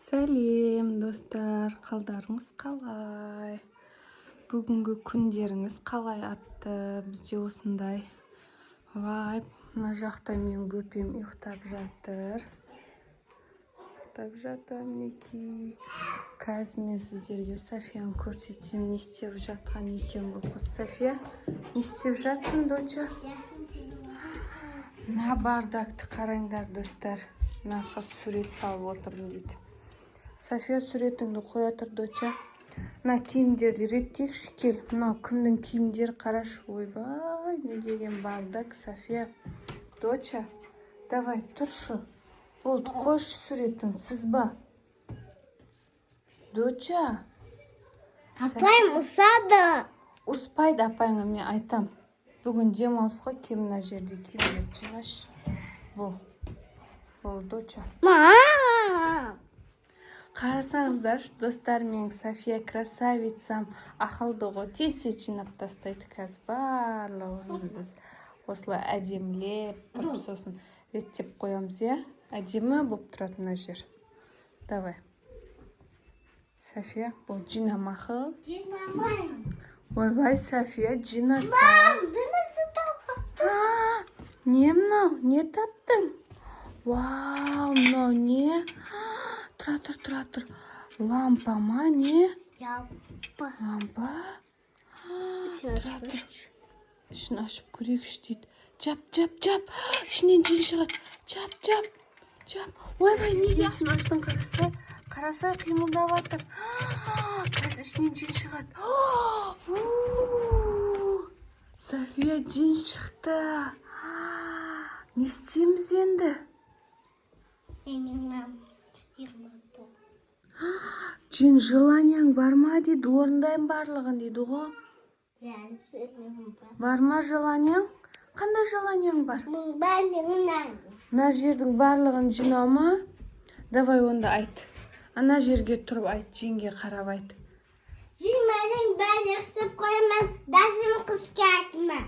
Сәлем достар, қалдарыңыз қалай? Бүгінгі күндеріңіз қалай атты? Бізде осындай вайб. Мына жақта мен бөпем ұйықтап жатыр. Мінекей. Қазір мен сіздерге Софияны көрсетейін. Не істеп жатқан екен бұл қыз. София, не істеп жатсың, доча? Мына бардакты қараңдар, достар. Мына қыз сурет салып отырмын дейді. София, суретіңді қоя тұр, доча. Мына киімдерді реттейікші, кел. Мынау кімнің киімдері қарашы. Ойбай, не деген бардак, София. Доча, давай тұршы. Болды, қойшы суретін, сіз ба? Доча. Апайым ұрсады. Ұрыспайды апайыңа, мен айтам. Бүгін демалыс қой, кел мына жерде киімдерді жинашы. Бұл, доча. Мам! Қарасаңыздар, достар, мен София красавицам, ақылды ғой, тез жинап тастайды қазір барлығын біз осылай әдемілеп тұрып, сосын реттеп қоямыз, иә? Әдемі болып тұрады мына жер. Давай. София, бұл жинамақы. Жинамайым. Ойбай, София, жинаса. Мам, дінізді тапқа. Не мынау? Не таптың? Вау, мынау не? Тұра тұр. Лампа ма, не? Лампа? Тұра тұр. Ішін ашып көрейікші дейді. Жап. Ішінен жын шығады. Жап. Ойбай, неге ашын аштың, қарасай қимылдап атыр. Қазір ішінен жын шығады. София, жын шықты. Не істейміз енді? Жин, желанияң бар ма дейді, орындайым барлығын дейді ғой. Бар ма желанияң? Қандай желанияң бар? Мына жердің барлығын жинау ма? Давай онда айт. Ана жерге тұрып айт, жинге қарап айт. Жинмәдің бәрін естіп қоймен, дәсім қыз кәкіме.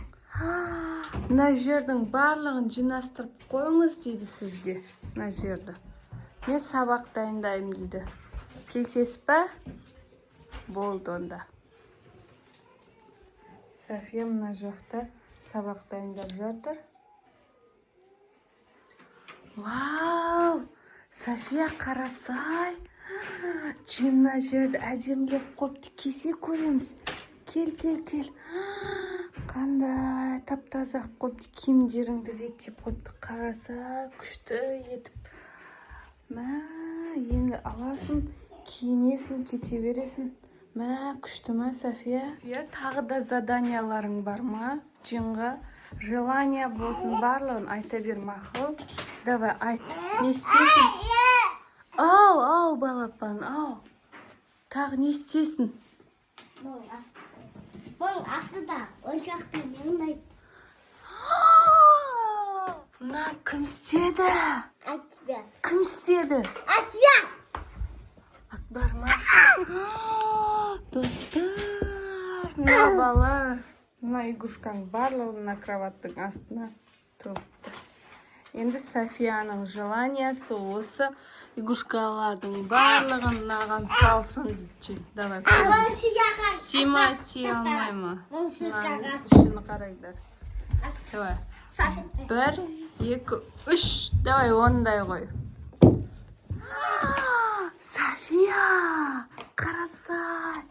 Мына жердің барлығын жинастырып қойыңыз дейді сізге. Мына жерді. Мен сабақ дайындаймын дейді. Келсес па? Болды онда. София мына жақта сабақ дайындап жатыр. Вау! София, қарасай. Жин мына жерді әдемілеп қойыпты. Кесе көреміз. Кел. Қандай тап-таза қойыпты. Киімдеріңді реттеп қойыпты. Қарасай, күшті етіп. Мә, енді аласың, киінесің, кете бересің. Мә, күшті ма, София? Тағы да заданияларың бар ма? Жинға желание болсын, барлығын айта бер, мақұл. Давай, айт. Не істесің? Ау, балапан, ау. Тағы не істесің? Бұл астыда, оншақты мен айт. Мына кім істеді? Акбар. Кім істеді? Акбар. Акбар ма? Достар, мына балар. Мына игрушкаң барлығын мына кроваттың астына төгіпті. Енді Софияның желаниясы осы игрушкалардың барлығын мынаған салсын дейді. Давай, көріңіз. Істей алмай ма? Ішіні қарайдар. Давай. 1, 2, 3. Давай, ондай қой. София, қарасай.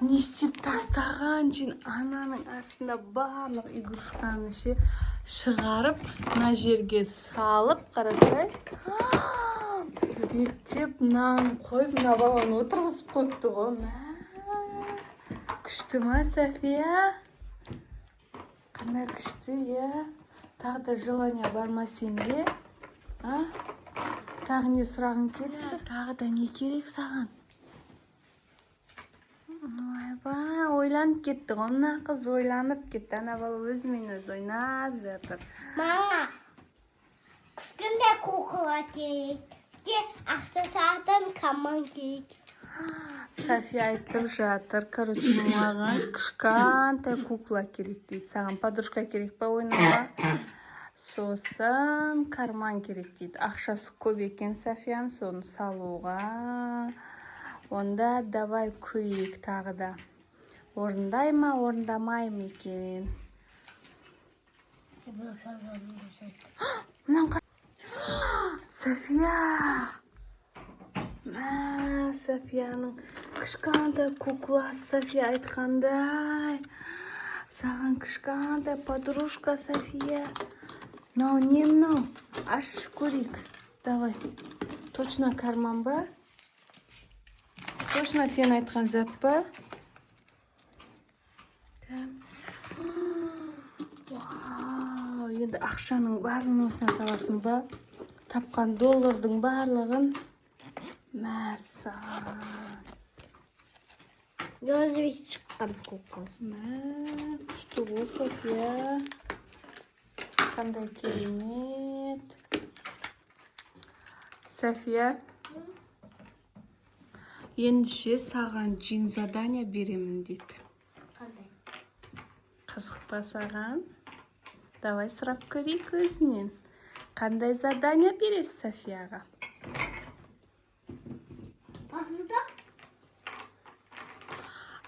Не істеп тастаған жин, ананың астында барлық игрушканы шығарып, мына жерге салып, қарасай. Реттеп, мынаны қойып, мына баланы отырғызып қойыпты ғой. Күшті ма, София? Қандай күшті, е? Тағы да желание бар ма сенде? Тағы не сұрағың келді? Тағы да не керек саған? Ойбай, ойланып кетті ғой. Мына қыз ойланып кетті. Ана бала өзімен өзі ойнап жатыр. Мама, кішкентай кукла керек. Ақсасатын коман керек. София айтып жатыр. Короче, маған кішкентай кукла керек дейді. Саған подружка керек па ойнауға? сосын карман керек дейді. Ақшасы көп екен Софияның, соны салуға. Онда давай көрейік тағы да. Орындай ма, орындамай ма екен? София! Софияның кішкентай кукласы. София айтқандай. Саған кішкентай подружка София. Мынау не мынау? Ашшы көрейік. Давай. Точно карман ба? Точно сен айтқан зат ба? Вау, енді ақшаның барлығын осына саласың ба? Тапқан доллардың барлығын. Мәссаған. Gözü çıkan kokusu. Күшті ғой, София. Қандай керемет. София. Ендеше саған жин задание беремін дейді. Qanday? Қызық па саған? Давай сұрап көрейік өзінен. Қандай задание бересіз Софияға? Aslında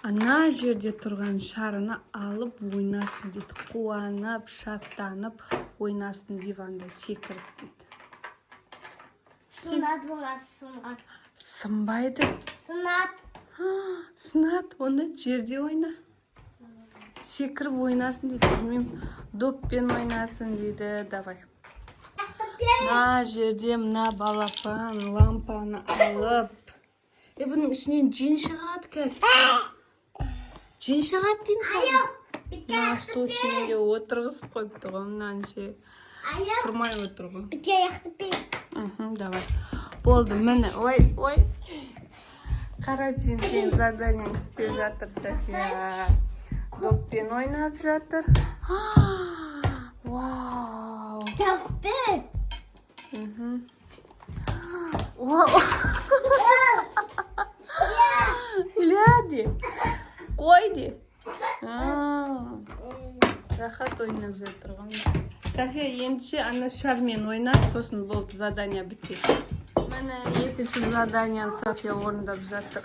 Ана жерде тұрған шарыны алып ойнасын дейді. Қуанып, шаттанып ойнасын диванда секіріп дейді. sınat buna sınat. Сынбайды. Sınat. Сынат, оны жерде ойна. Секіріп ойнасын дейді. Білмеймін, доппен ойнасын дейді. Давай. Мына жерде мына балапан лампаны алып. Бұның ішінен жин шығады қазір. Жин шығады деймін саған. Мына стол ішіне отырғызып қойыпты ғой, мынанше. Ayıp. Тұрмай отыр ғой. Bir kere yaktı bir. Давай. Болды, міне. Ой. Қара жин сен заданиең істеп жатыр, София. Доппен ойнап жатыр. Вау. Yaktı. Ляди, қойди. Рахат ойнап жатыр ғой. София, ендеше ана шармен ойнап, сосын болды, задание бітеді. Міне екінші заданияны София орындап жатыр.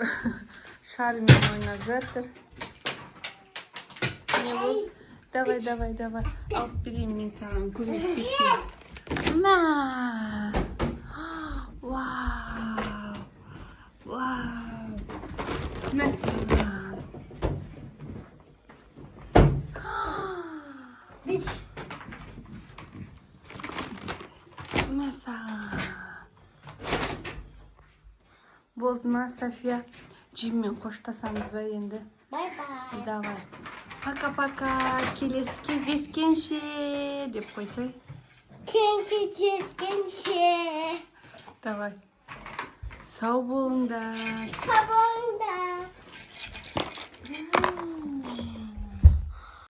Шармен ойнап жатыр. Не бұл? Давай. Алып берейін мен саған, көмектесейін. Ма! Вау! Мәсәлән. Мәсәлән. Болды ма, София? Жиммен қоштасамыз ба енді? Bye. Давай. Пока-пока. Келесі кездескенше деп қойсай. Kendisi. Давай. Сау болыңдар. Sabunda.